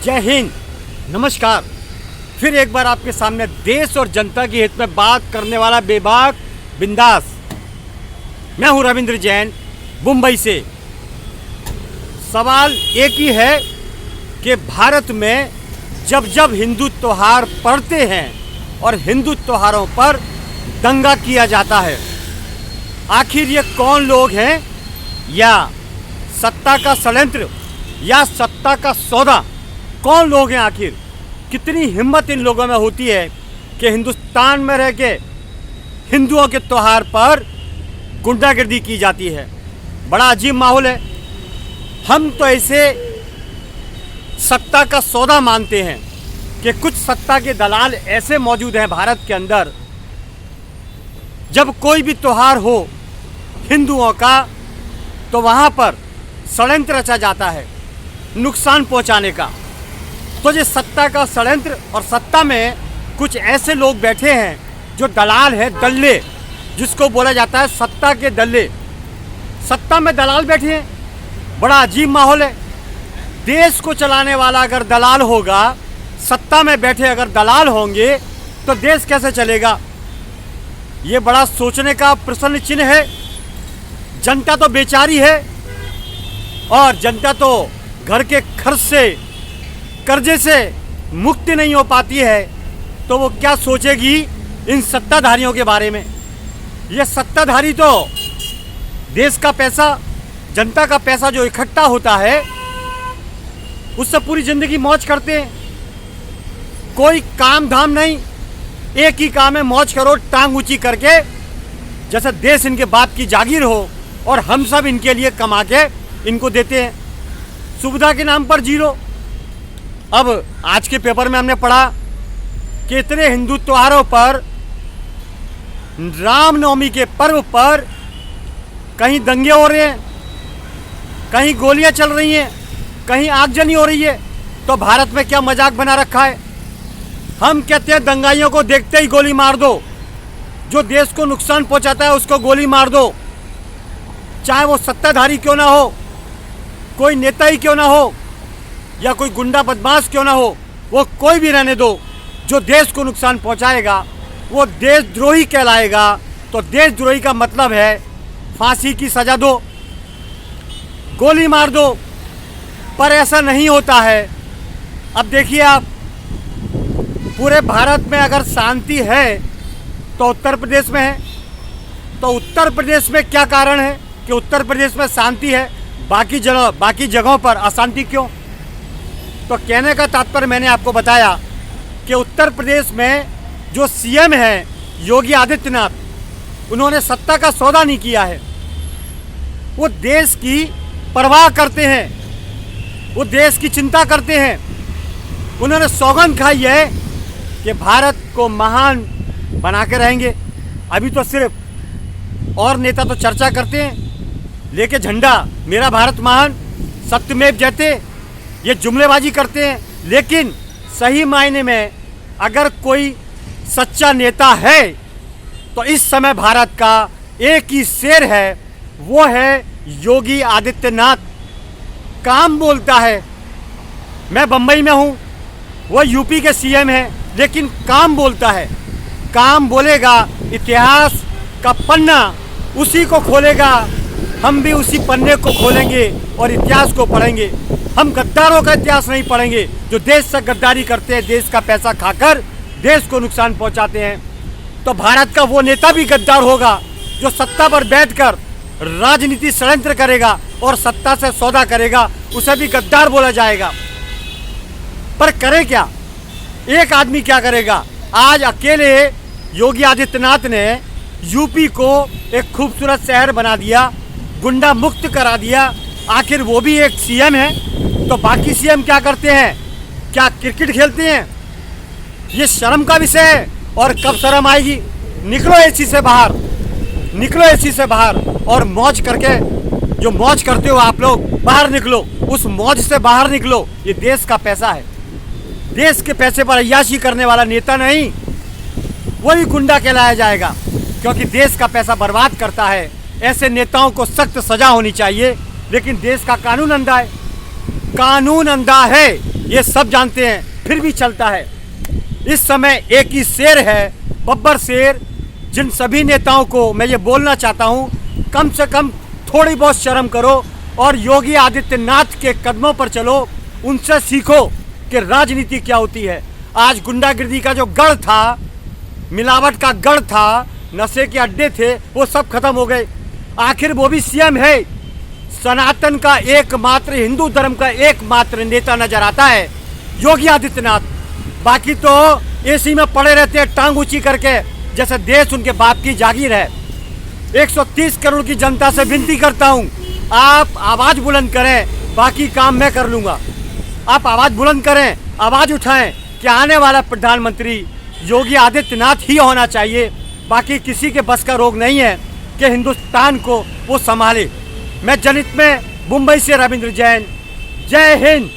जय हिंद, नमस्कार। फिर एक बार आपके सामने देश और जनता के हित में बात करने वाला बेबाक बिंदास। मैं हूं रविंद्र जैन, मुंबई से। सवाल एक ही है कि भारत में जब जब हिंदू त्योहार पड़ते हैं और हिंदू त्योहारों पर दंगा किया जाता है, आखिर ये कौन लोग हैं? या सत्ता का षड्यंत्र या सत्ता का सौदा? कौन लोग हैं आखिर? कितनी हिम्मत इन लोगों में होती है कि हिंदुस्तान में रह के हिंदुओं के त्योहार पर गुंडागर्दी की जाती है। बड़ा अजीब माहौल है। हम तो ऐसे सत्ता का सौदा मानते हैं कि कुछ सत्ता के दलाल ऐसे मौजूद हैं भारत के अंदर। जब कोई भी त्योहार हो हिंदुओं का, तो वहाँ पर षड्यंत्र रचा जाता है नुकसान पहुँचाने का। तो ये सत्ता का षड्यंत्र, और सत्ता में कुछ ऐसे लोग बैठे हैं जो दलाल हैं, दल्ले, जिसको बोला जाता है सत्ता के दल्ले। सत्ता में दलाल बैठे हैं। बड़ा अजीब माहौल है। देश को चलाने वाला अगर दलाल होगा, सत्ता में बैठे अगर दलाल होंगे, तो देश कैसे चलेगा? ये बड़ा सोचने का प्रश्न चिन्ह है। जनता तो बेचारी है, और जनता तो घर के खर्च से, कर्जे से मुक्ति नहीं हो पाती है, तो वो क्या सोचेगी इन सत्ताधारियों के बारे में? ये सत्ताधारी तो देश का पैसा, जनता का पैसा जो इकट्ठा होता है, उससे पूरी जिंदगी मौज करते हैं। कोई काम धाम नहीं, एक ही काम है, मौज करो टांग ऊंची करके, जैसे देश इनके बाप की जागीर हो और हम सब इनके लिए कमा के इनको देते हैं, सुविधा के नाम पर जीरो। अब आज के पेपर में हमने पढ़ा कि इतने हिंदू त्योहारों पर, रामनवमी के पर्व पर कहीं दंगे हो रहे हैं, कहीं गोलियां चल रही हैं, कहीं आगजनी हो रही है। तो भारत में क्या मजाक बना रखा है? हम कहते हैं दंगाइयों को देखते ही गोली मार दो, जो देश को नुकसान पहुंचाता है उसको गोली मार दो, चाहे वो सत्ताधारी क्यों ना हो, कोई नेता ही क्यों ना हो, या कोई गुंडा बदमाश क्यों ना हो, वो कोई भी रहने दो। जो देश को नुकसान पहुंचाएगा वो देशद्रोही कहलाएगा। तो देशद्रोही का मतलब है फांसी की सजा दो, गोली मार दो। पर ऐसा नहीं होता है। अब देखिए आप, पूरे भारत में अगर शांति है तो उत्तर प्रदेश में है। तो उत्तर प्रदेश में क्या कारण है कि उत्तर प्रदेश में शांति है, बाकी जगहों पर अशांति क्यों? तो कहने का तात्पर्य मैंने आपको बताया कि उत्तर प्रदेश में जो सीएम है योगी आदित्यनाथ, उन्होंने सत्ता का सौदा नहीं किया है। वो देश की परवाह करते हैं, वो देश की चिंता करते हैं। उन्होंने सौगंध खाई है कि भारत को महान बना के रहेंगे। अभी तो सिर्फ और नेता तो चर्चा करते हैं, लेके झंडा मेरा भारत महान, सत्यमेव जयते, ये जुमलेबाजी करते हैं। लेकिन सही मायने में अगर कोई सच्चा नेता है तो इस समय भारत का एक ही शेर है, वो है योगी आदित्यनाथ। काम बोलता है। मैं बम्बई में हूँ, वो यूपी के सीएम हैं, लेकिन काम बोलता है। काम बोलेगा, इतिहास का पन्ना उसी को खोलेगा। हम भी उसी पन्ने को खोलेंगे और इतिहास को पढ़ेंगे। हम गद्दारों का इतिहास नहीं पढ़ेंगे जो देश से गद्दारी करते हैं, देश का पैसा खाकर देश को नुकसान पहुंचाते हैं। तो भारत का वो नेता भी गद्दार होगा जो सत्ता पर बैठकर राजनीति षड्यंत्र करेगा और सत्ता से सौदा करेगा, उसे भी गद्दार बोला जाएगा। पर करे क्या? एक आदमी क्या करेगा? आज अकेले योगी आदित्यनाथ ने यूपी को एक खूबसूरत शहर बना दिया, गुंडा मुक्त करा दिया। आखिर वो भी एक सीएम है, तो बाकी सीएम क्या करते हैं? क्या क्रिकेट खेलते हैं? ये शर्म का विषय है। और कब शर्म आएगी? निकलो एसी से बाहर, निकलो एसी से बाहर और मौज करके, जो मौज करते हो आप लोग, बाहर निकलो, उस मौज से बाहर निकलो। ये देश का पैसा है। देश के पैसे पर अय्याशी करने वाला नेता नहीं, वही गुंडा कहलाया जाएगा, क्योंकि देश का पैसा बर्बाद करता है। ऐसे नेताओं को सख्त सजा होनी चाहिए। लेकिन देश का कानून अंधा है, कानून अंधा है। ये सब जानते हैं, फिर भी चलता है। इस समय एक ही शेर है, बब्बर शेर। जिन सभी नेताओं को मैं ये बोलना चाहता हूँ, कम से कम थोड़ी बहुत शर्म करो और योगी आदित्यनाथ के कदमों पर चलो, उनसे सीखो कि राजनीति क्या होती है। आज गुंडागिर्दी का जो गढ़ था, मिलावट का गढ़ था, नशे के अड्डे थे, वो सब खत्म हो गए। आखिर वो भी सीएम है। सनातन का एकमात्र, हिंदू धर्म का एकमात्र नेता नजर आता है योगी आदित्यनाथ। बाकी तो एसी में पड़े रहते हैं टांग ऊंची करके, जैसे देश उनके बाप की जागीर है। 130 करोड़ की जनता से विनती करता हूं, आप आवाज बुलंद करें, बाकी काम मैं कर लूंगा। आप आवाज बुलंद करें, आवाज उठाएं कि आने वाला प्रधानमंत्री योगी आदित्यनाथ ही होना चाहिए। बाकी किसी के बस का रोग नहीं है कि हिंदुस्तान को वो संभाले। मैं जनहित में मुंबई से रविंद्र जैन। जय हिंद।